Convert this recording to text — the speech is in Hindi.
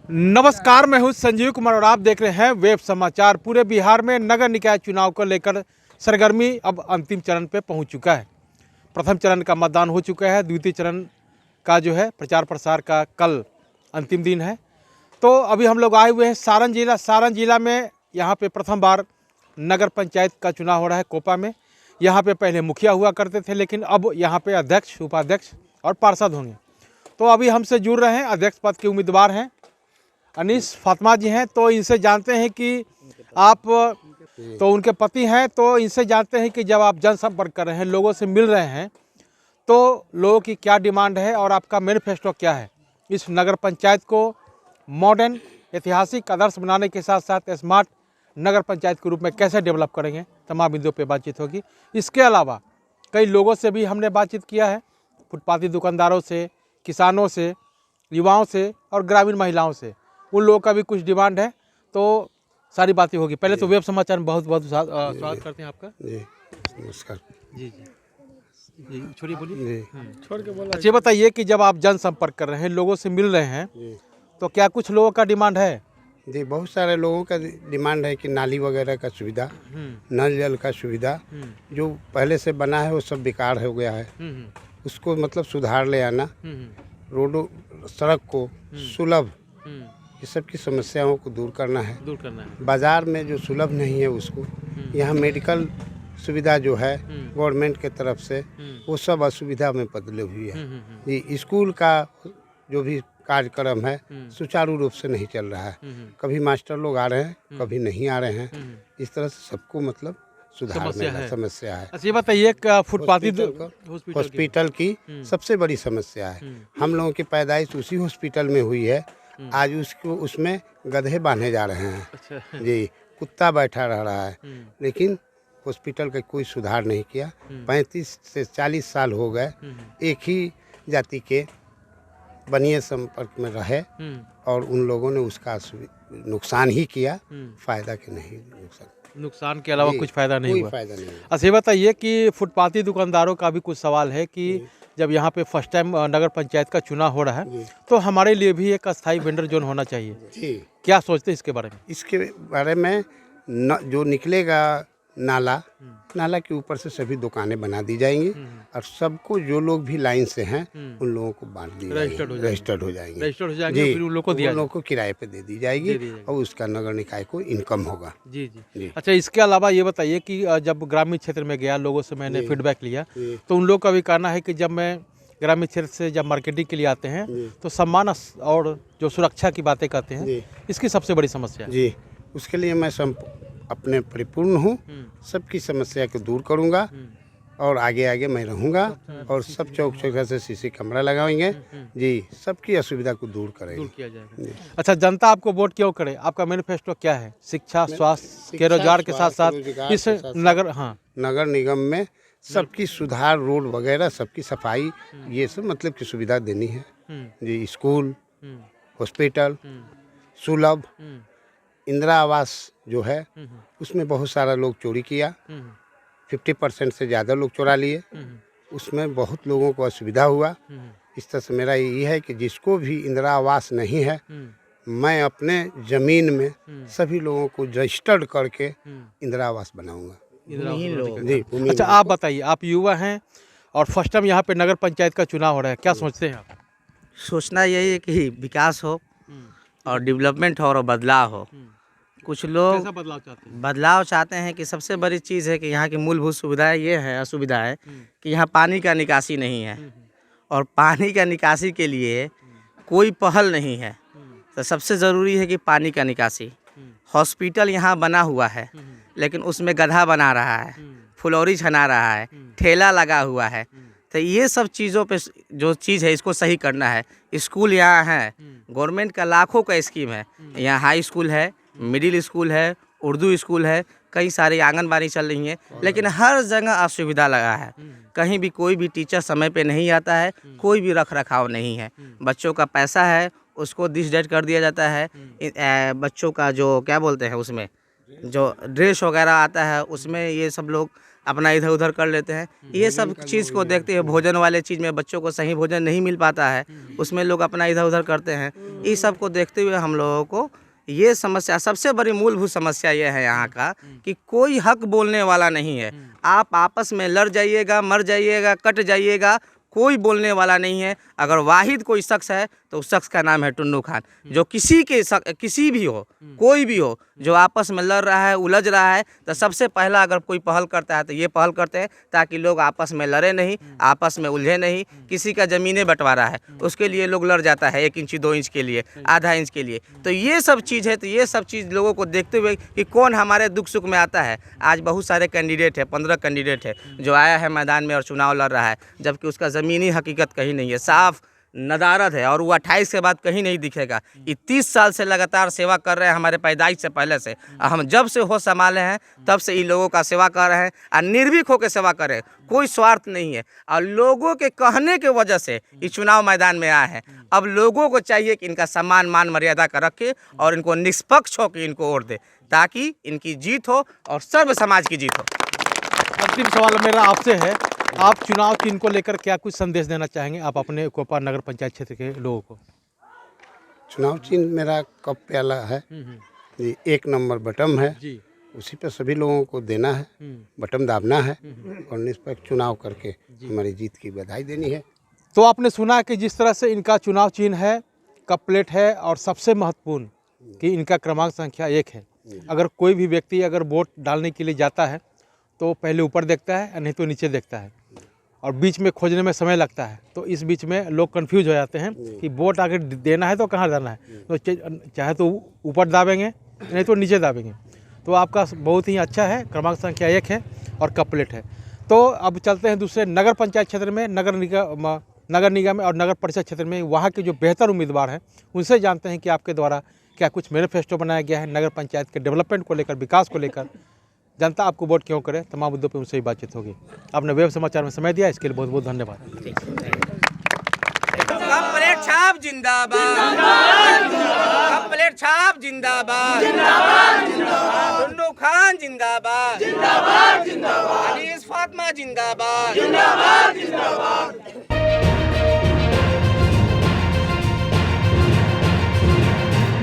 नमस्कार, मैं हूं संजीव कुमार और आप देख रहे हैं वेब समाचार। पूरे बिहार में नगर निकाय चुनाव को लेकर सरगर्मी अब अंतिम चरण पे पहुंच चुका है। प्रथम चरण का मतदान हो चुका है, द्वितीय चरण का जो है प्रचार प्रसार का कल अंतिम दिन है। तो अभी हम लोग आए हुए हैं सारण जिला में। यहाँ पे प्रथम बार नगर पंचायत का चुनाव हो रहा है कोपा में। यहाँ पे पहले मुखिया हुआ करते थे, लेकिन अब यहाँ पे अध्यक्ष, उपाध्यक्ष और पार्षद होंगे। तो अभी हमसे जुड़ रहे हैं अध्यक्ष पद के उम्मीदवार हैं अनीस फातिमा जी हैं। तो इनसे जानते हैं कि आप तो उनके पति हैं, तो इनसे जानते हैं कि जब आप जनसंपर्क कर रहे हैं, लोगों से मिल रहे हैं, तो लोगों की क्या डिमांड है और आपका मैनिफेस्टो क्या है। इस नगर पंचायत को मॉडर्न, ऐतिहासिक, आदर्श बनाने के साथ साथ स्मार्ट नगर पंचायत के रूप में कैसे डेवलप करेंगे, तमाम बिंदुओं पर बातचीत होगी। इसके अलावा कई लोगों से भी हमने बातचीत किया है, फुटपाथी दुकानदारों से, किसानों से, युवाओं से और ग्रामीण महिलाओं से। उन लोगों का भी कुछ डिमांड है, तो सारी बातें होगी। पहले तो वेब समाचार में बहुत बहुत स्वागत करते हैं आपका। जी नमस्कार। जी जी जी, छोड़िए, बोलिए। छोड़ के बोला। अच्छा, बताइए कि जब आप जनसंपर्क कर रहे हैं, लोगों से मिल रहे हैं, तो क्या कुछ लोगों का डिमांड है? जी, बहुत सारे लोगों का डिमांड है कि नाली वगैरह का सुविधा, नल जल का सुविधा जो पहले से बना है वो सब बेकार हो गया है, उसको मतलब सुधार ले आना, रोडों सड़क को सुलभ, ये सब की समस्याओं को दूर करना है। बाज़ार में जो सुलभ नहीं है उसको, यहाँ मेडिकल सुविधा जो है गवर्नमेंट के तरफ से वो सब असुविधा में बदले हुई है। ये स्कूल का जो भी कार्यक्रम है सुचारू रूप से नहीं चल रहा है। कभी मास्टर लोग आ रहे हैं, कभी नहीं आ रहे हैं। इस तरह से सबको मतलब सुधार में समस्या है। अच्छा, ये बताइए फुटपाथी हॉस्पिटल की सबसे बड़ी समस्या है। हम लोगों की पैदाइश उसी हॉस्पिटल में हुई है। आज उसमें गधे बांधे जा रहे हैं। अच्छा। जी, कुत्ता बैठा रह रहा है, लेकिन हॉस्पिटल का कोई सुधार नहीं किया। 35 से 40 साल हो गए एक ही जाति के बनिए संपर्क में रहे और उन लोगों ने उसका नुकसान ही किया, फायदा के नहीं। नुकसान के अलावा कुछ फायदा नहीं हुआ। अच्छा, ये बताइए कि फुटपाथी दुकानदारों का भी कुछ सवाल है कि जब यहाँ पे फर्स्ट टाइम नगर पंचायत का चुनाव हो रहा है, तो हमारे लिए भी एक अस्थाई वेंडर जोन होना चाहिए। जी, क्या सोचते हैं इसके बारे में? इसके बारे में जो निकलेगा नाला के ऊपर से सभी दुकानें बना दी जाएंगी और सबको जो लोग भी लाइन से हैं उन लोगों को बांट दी जाएगी, रजिस्टर्ड हो जाएंगे, फिर उन लोगों को किराए पे दे दी जाएगी और उसका नगर निकाय को इनकम होगा। जी जी। अच्छा, इसके अलावा ये बताइए कि जब ग्रामीण क्षेत्र में गया, लोगों से मैंने फीडबैक लिया, तो उन लोगों का भी कहना है कि जब मैं ग्रामीण क्षेत्र से जब मार्केटिंग के लिए आते हैं तो सम्मान और जो सुरक्षा की बातें कहते हैं, इसकी सबसे बड़ी समस्या है। जी, उसके लिए मैं अपने परिपूर्ण हूँ, सबकी समस्या को दूर करूँगा और आगे मैं रहूँगा और सब चौक चौका से सीसी कैमरा लगाएंगे। जी, सबकी असुविधा को दूर करेंगे। दूर किया जाएगा। अच्छा, जनता आपको वोट क्यों करे? आपका मैनिफेस्टो क्या है? शिक्षा, स्वास्थ्य के रोजगार के साथ साथ इस नगर निगम में सबकी सुधार, रोड वगैरह सबकी सफाई, ये सब मतलब की सुविधा देनी है। जी, स्कूल, हॉस्पिटल, सुलभ, इंदिरा आवास जो है उसमें बहुत सारा लोग चोरी किया, 50% से ज़्यादा लोग चुरा लिए, उसमें बहुत लोगों को असुविधा हुआ। इस तरह से मेरा यही है कि जिसको भी इंदिरा आवास नहीं है, मैं अपने ज़मीन में सभी लोगों को रजिस्टर्ड करके इंदिरा आवास बनाऊंगा। जी। अच्छा, आप बताइए, आप युवा हैं और फर्स्ट टाइम यहाँ पे नगर पंचायत का चुनाव हो रहा है, क्या सोचते हैं आप? सोचना यही है कि विकास हो और डेवलपमेंट हो और बदलाव हो। कुछ लोग बदलाव चाहते हैं कि सबसे बड़ी चीज़ है कि यहाँ की मूलभूत सुविधाएं ये है, असुविधा है कि यहाँ पानी का निकासी नहीं है और पानी का निकासी के लिए कोई पहल नहीं है। तो सबसे ज़रूरी है कि पानी का निकासी। हॉस्पिटल यहाँ बना हुआ है, लेकिन उसमें गधा बना रहा है, फुलौरी छना रहा है, ठेला लगा हुआ है। तो ये सब चीज़ों पे जो चीज़ है इसको सही करना है। स्कूल यहाँ है, गवर्नमेंट का लाखों का स्कीम है, यहाँ हाई स्कूल है, मिडिल स्कूल है, उर्दू स्कूल है, कई सारी आंगनबाड़ी चल रही हैं, लेकिन हर जगह असुविधा लगा है। कहीं भी कोई भी टीचर समय पे नहीं आता है, कोई भी रख रखाव नहीं है। बच्चों का पैसा है उसको दिस डेट कर दिया जाता है। बच्चों का जो क्या बोलते हैं उसमें जो ड्रेस वगैरह आता है उसमें ये सब लोग अपना इधर उधर कर लेते हैं। ये सब चीज़ को देखते हुए भोजन वाले चीज़ में बच्चों को सही भोजन नहीं मिल पाता है, उसमें लोग अपना इधर उधर करते हैं। इस सब को देखते हुए हम लोगों को ये समस्या, सबसे बड़ी मूलभूत समस्या ये है यहाँ का कि कोई हक बोलने वाला नहीं है। आप आपस में लड़ जाइएगा, मर जाइएगा, कट जाइएगा, कोई बोलने वाला नहीं है। अगर वाहिद कोई शख्स है तो उस शख्स का नाम है टुन्नू खान, जो किसी भी हो, कोई भी हो, जो आपस में लड़ रहा है, उलझ रहा है, तो सबसे पहला अगर कोई पहल करता है तो ये पहल करते हैं ताकि लोग आपस में लड़े नहीं, आपस में उलझे नहीं। किसी का ज़मीनें बंटवारा है, उसके लिए लोग लड़ जाता है 1 इंच 2 इंच के लिए, आधा इंच के लिए। तो ये सब चीज़ है, तो ये सब चीज़ लोगों को देखते हुए कि कौन हमारे दुख सुख में आता है। आज बहुत सारे कैंडिडेट है, 15 कैंडिडेट है जो आया है मैदान में और चुनाव लड़ रहा है, जबकि उसका ज़मीनी हकीकत कहीं नहीं है, साफ नदारद है, और वो 28 के बाद कहीं नहीं दिखेगा। ये 30 साल से लगातार सेवा कर रहे हैं, हमारे पैदाइश से पहले से। हम जब से होश संभाले हैं तब से इन लोगों का सेवा कर रहे हैं और निर्भीक होकर सेवा कर रहे हैं, कोई स्वार्थ नहीं है। और लोगों के कहने के वजह से ये चुनाव मैदान में आए हैं। अब लोगों को चाहिए कि इनका सम्मान मान मर्यादा का रखे और इनको निष्पक्ष होकर इनको वोट दे, ताकि इनकी जीत हो और सर्व समाज की जीत हो। अंतिम सवाल मेरा आपसे है, आप चुनाव चिन्ह को लेकर क्या कुछ संदेश देना चाहेंगे आप अपने कोपा नगर पंचायत क्षेत्र के लोगों को? चुनाव चिन्ह मेरा कप प्याला है जी, 1 नंबर बटन है जी, उसी पे सभी लोगों को देना है, बटन दाबना है और निष्पक्ष चुनाव करके हमारी जीत की बधाई देनी है। तो आपने सुना कि जिस तरह से इनका चुनाव चिन्ह है, कप प्लेट है, और सबसे महत्वपूर्ण कि इनका क्रमांक संख्या 1 है। अगर कोई भी व्यक्ति अगर वोट डालने के लिए जाता है तो पहले ऊपर देखता है, नहीं तो नीचे देखता है, और बीच में खोजने में समय लगता है। तो इस बीच में लोग कंफ्यूज हो जाते हैं कि वोट अगर देना है तो कहाँ जाना है, तो चाहे तो ऊपर दाबेंगे, नहीं तो नीचे दाबेंगे। तो आपका बहुत ही अच्छा है, क्रमांक संख्या 1 है और कप प्लेट है। तो अब चलते हैं दूसरे नगर पंचायत क्षेत्र में, नगर निगम और नगर परिषद क्षेत्र में वहाँ के जो बेहतर उम्मीदवार हैं उनसे जानते हैं कि आपके द्वारा क्या कुछ मैनिफेस्टो बनाया गया है नगर पंचायत के डेवलपमेंट को लेकर, विकास को लेकर, जनता आपको वोट क्यों करे, तमाम मुद्दों पर उनसे ही बातचीत होगी। आपने वेब समाचार में समय दिया, इसके लिए बहुत बहुत धन्यवाद। कप प्लेट छाप जिंदाबाद, कप प्लेट छाप जिंदाबाद, टुन्नू खान जिंदाबाद, अनीस फातिमा जिंदाबाद।